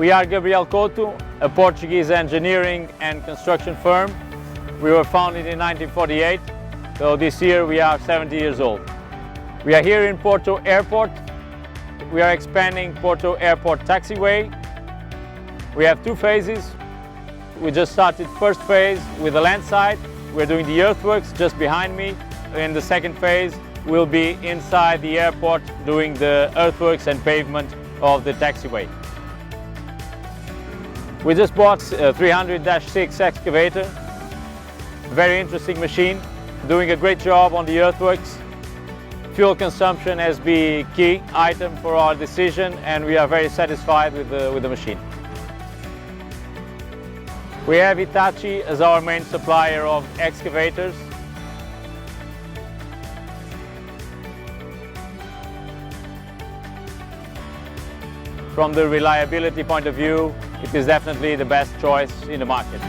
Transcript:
We are Gabriel Couto, a Portuguese engineering and construction firm. We were founded in 1948, so this year we are 70 years old. We are here in Porto Airport. We are expanding Porto Airport taxiway. We have two phases. We just started first phase with the land side. We're doing the earthworks just behind me. In the second phase, we'll be inside the airport doing the earthworks and pavement of the taxiway. We just bought a 300-6 excavator. Very interesting machine, doing a great job on the earthworks. Fuel consumption has been a key item for our decision, and we are very satisfied with the machine. We have Hitachi as our main supplier of excavators. From the reliability point of view, it is definitely the best choice in the market.